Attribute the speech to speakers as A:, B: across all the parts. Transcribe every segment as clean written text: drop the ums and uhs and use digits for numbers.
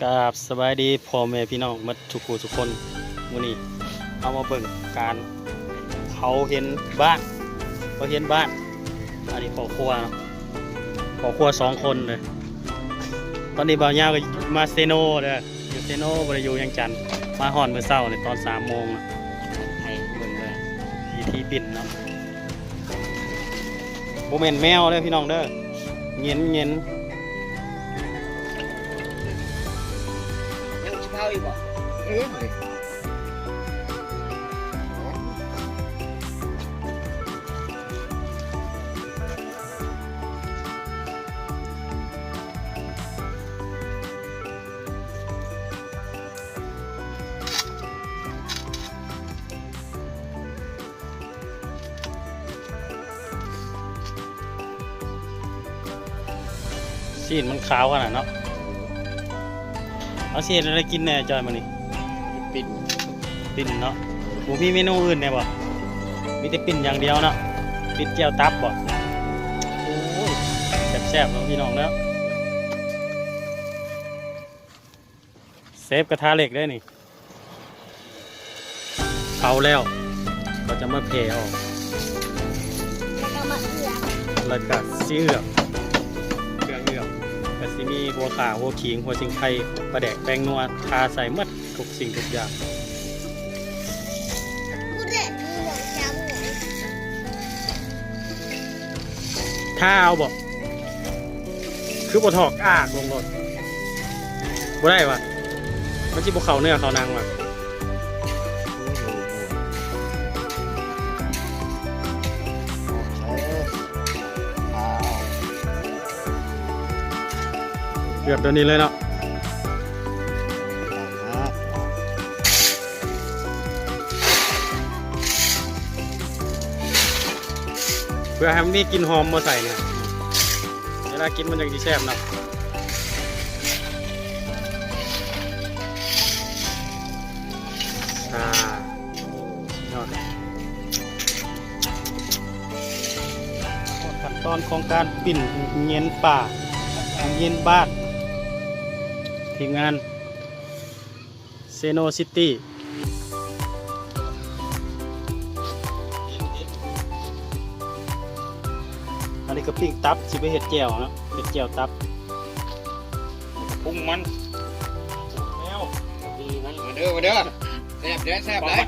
A: กราบสบายดีพ่อแม่พี่น้องมัดทุกผู้ทุกคนมื้อนี้เอามาเบิ่งการเขาเห็นบ้านอันนี้ครอบครัวเนาะครอบครัว2คนเลยตอนนี้บ่าวยาวก็มาเซโนเด้ออยู่เซโนบ่ได้อยู่ยังจันทน์มาฮอดมื้อเช้านี่ตอน3 โมงน่ะให้เบิ่งเลยวิธีปิ่นเนาะบ่แม่นแมวเด้อพี่น้องเด้อเงียน
B: ยังชิพาวอีกบ่
A: ซีนมันขาวขนาดเนาะเอาซีนอะไรกินแน่จอยมานี่
B: ปิ่น
A: ปิ้นเนาะผมมีเมนูอื่นแน่บ่มีแต่ปิ้นอย่างเดียวเนาะปิ้นเจียวตับบ่โอ้ยแซ่บๆเนาะพี่น้องเนาะเซฟกระทะเหล็กได้นี่เอาแล้วเราจะมาเพลออกแล้วก็ซีเอือกเครื่องเอือกก็สิมีหัวข่าหัวขิงหัวสิงไข่ปลาแดกแป้งนัวทาใส่หมดทุกสิ่งทุกอย่างถ้าเอาบอกคือบ่ถอกอ้ากลงรถบ่ได้วะมันจิบ่เข้าเนื้อเข้านางวะเกือบตัวนี้เลยเนาะเพื่อให้มันมีกลิ่นหอมมาใส่เนี่ยเวลากินมันจะดีแซ่บเนาะขั้นตอนของการปิ้นเงียนป่าเงียนบ้านทีมงานเซโนซิตี้อันนี้ก็ปิ้งตับสิไปเห็ดแจ่วนะเห็ดแจ่วตับพุงมันแมวดีมัน
B: มาเด้อแซ่บเด้อแซ่บเลย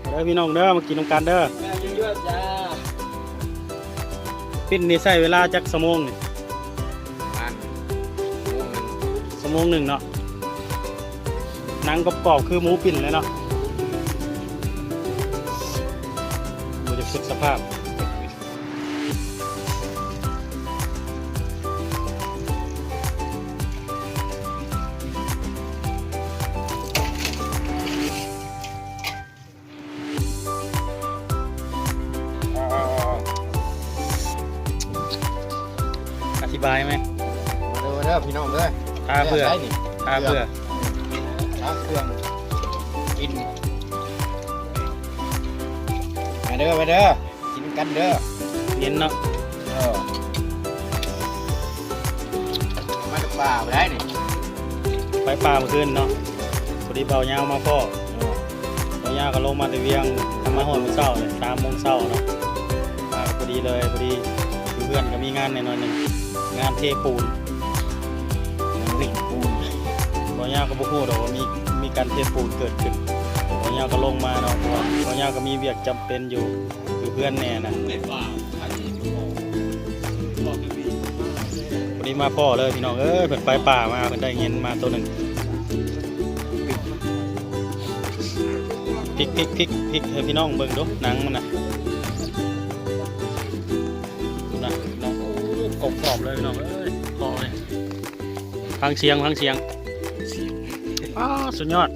A: เด้อพี่น้องเด้อมากินน้ำกันเด้อ
B: แซ่บเยอะๆจ้า
A: ปิ้นนี่ใช้เวลาจักชั่วโมงนี่ชั่วโมงหนึ่งเนาะหนังกรอบๆคือหมูปิ้นเลยเนาะดูจะสุดสภาพอธิบายไหม
B: มาเด้อพี่น้องเด้อ
A: ทาเบื่อ
B: เครื่องกินมาเด้อกินกันเด้อ
A: เย็นเนาะ
B: มาจากป่าไปได้นี่
A: ไปป่าเมื่อคืนเนาะพอดีเบายาวมาพ่อเบายาวก็ลงมาตะเวียงทำมาหอดมื้อเช้าเลย3 โมงเช้าเนาะพอดีเลยพอดีเพื่อนก็มีงานหน่อยหนึ่งงานเทปูนบางอย่างก็บ่ฮู้ดอกว่ามีการเทปูนเกิดขึ้นบางอย่างก็ลงมาเนาะบางอย่างก็มีเวียกจำเป็นอยู่คือเพื่อนแน่นะพอดีมาพ่อเลยพี่น้องเพิ่นไปป่ามาเพิ่นได้เงินมาตัวหนึ่งพริกให้พี่น้องเบิ่งดูหนังมันน่ะดูนะพี่น้องกรอบเลยพี่น้องพอเลยฟังเสียงสุดยอด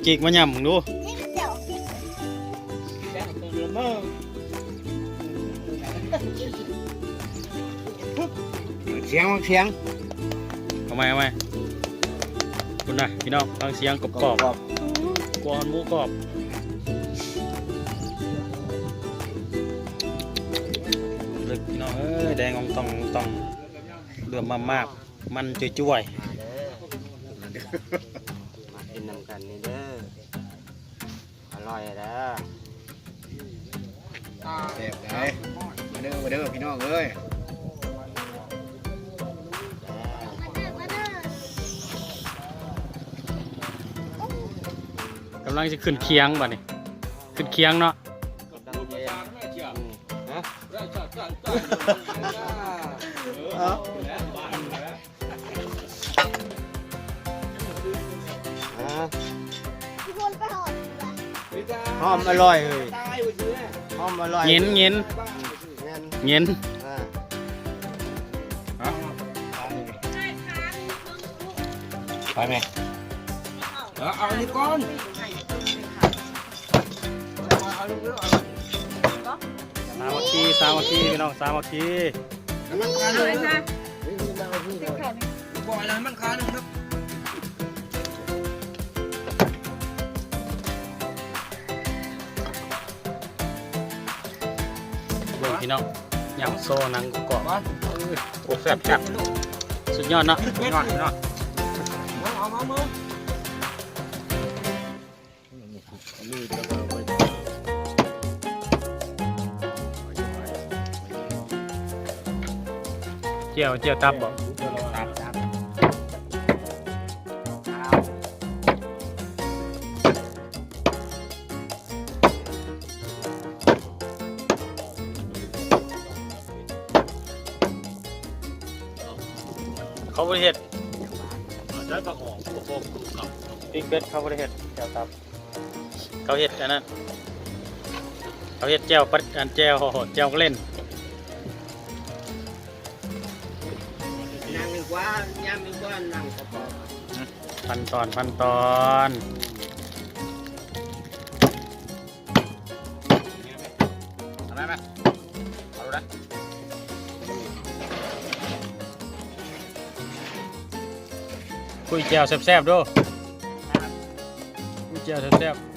A: จิกมาย่ำมึงดู
B: เสียง
A: ทำไมคุณนะพี่น้องฟังเสียงกรอบกวนหมูกรอบลึกพี่น้องแดงอองตอง เริ่มมากๆมันจ่วย
B: มากินน้ำกันนี่เด้ออร่อยเด้อแซ่บเลยมาเด้อพี่น้องเอ้ย
A: ๆกำลังจะขึ้นเคียงบ่นี่ขึ้นเคียงเนาะ
B: หอมอร่อยเลยหอมอร่อย
A: เย็นเย็นเย็น
B: ไปไหมเอาอันนี้ก่อน
A: สามัคคีพี่น้องสามัคคี
B: มันคาหนึ่งบ่อยแล้วมันคาหนึ่งครับ
A: เบิ่งพี่น้องยำโซ่หนังกรอบโอ้แซ่บจัดสุดยอดเนาะสุดยอดพี่น้องเจียวตับบ่เขาบริเฮ็ดปิ๊กเป็ดเขาบริเฮ็ดเจียวตับเขาเฮ็ดอันนั้นเขาเฮ็ดเจียวปัดอันเจียวเจียวเล่น
B: นั่งดีกว่าย่างดีกว่านั่งกระป๋อง
A: พันตอน
B: อะไรไหมเอาดูนะ
A: คุยแก้วแซ่บๆดูคุยแก้วแซ่บๆ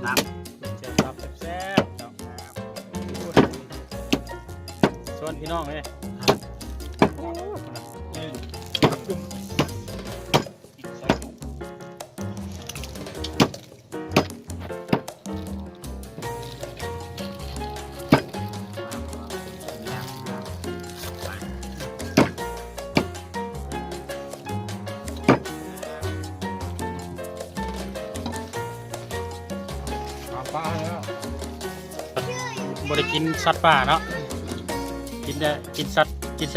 A: น้ำแซ่บๆเนาะชวนพี่น้องเลยบ่ได้กินสัตว์ป่าเนาะกินสัต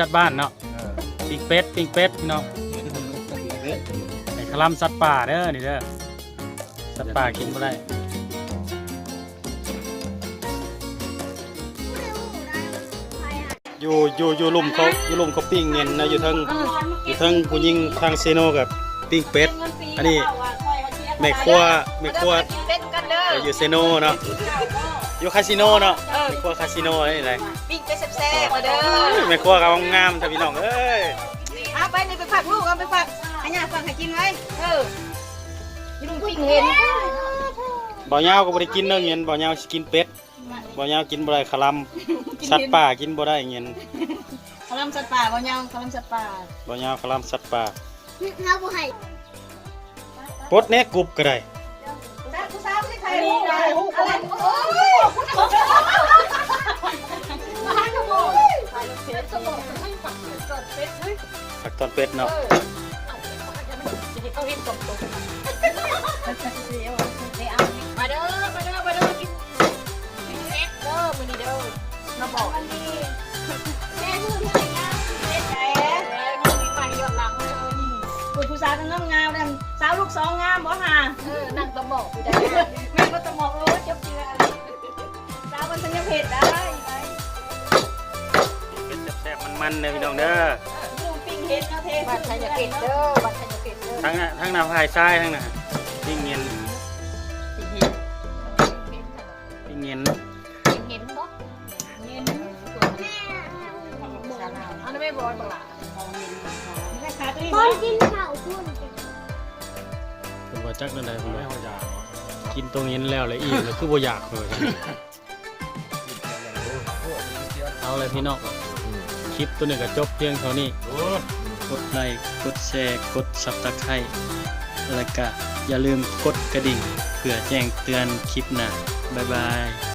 A: ว์บ้านเนาะปิ้งเป็ดพี่น้องไอ้คลำสัตว์ป่าเด้อนี่เด้อสัตว์ป่ากินบ่ได้อยู่ลุ่มเขาปิ้งเงินนะอยู่เทิงผู้หญิงทางเซโนกับปิ้งเป็ดอันนี้แม่ครัวอยู่เซโนเนาะอยู่คาสิโนเนาะแม่ครัวคาสิโนนี่แหละ
C: ปิ้งไปแซ่บๆมาเด้อ
A: แม่ครัวกำลังงามแต่พี่น้องเอ้ย
C: เอาไปนี่ไปฝากลูกเอาไปฝากให้ย่าฝากให้กินไว้พี่ลุงปิ้งเห็น
A: บ่ยาวก็บ่ได้กินเด้อเงินบ่ยาวสิกินเป็ดบ่ยาวกินบ่ได้คลำสัตว์ป่ากินบ่ได้เงิน
C: คลำสัตว์ป่าบ่ยังคลำสัตว์ป่า
A: บ่ยาวคลำสัตว์ป่า
C: เฮาบ่ให้
A: ปดแน่กรุบก็ได้
C: ผู้สาวสิใครรู้อะไรโอ้ยมาหาขโมยขายรถเฟซขโมยให้ฝากรถเฟซเฮ้ย
A: ผักตอนเป็ดเนาะ
C: เอาเห็นตกมาเด้อกินเฟซเด้อมื้อนี้เด้อมาบอกอันนี้แม่พูดให้นะเฟซแท้มีใหม่ยอดหลังเลยผู้สาวทั้งงามนั่นสาวลูกสองงามบ่ห่านั่งตะหมอกอยู่ได้แม่ก็ตะหมอกรู้จบเจือสาวมันยังเผ็ดได้ไหม
A: เป็ดแซ่บๆมันๆเด้อพี่น้องเด้อ
C: ลูกปิ้งเห็ดนะเทบัตรไทยเผ็ดเด้อบัตรไทยเผ็ดเด้อ
A: ทั้งหน้าพายซ้ายทั้งน่ะปิ้งเงินปิ้งเงิน
C: เห็นเนาะเห็น ได้บอลบังล่ะแม่ค้าตัวนี้
D: คนกินข้าวคุณ
A: ผมว่าจักนั่นใดผมว่ากินตรงนี้แล้วเลยอิ่มเลยคือบ่อยากเลยเอาเลยพี่น้องคลิปตัวนี้ก็จบเพียงเท่านี้กดไลค์กดแชร์กด Subscribe แล้วก็อย่าลืมกดกระดิ่งเพื่อแจ้งเตือนคลิปหน้าบ๊ายบาย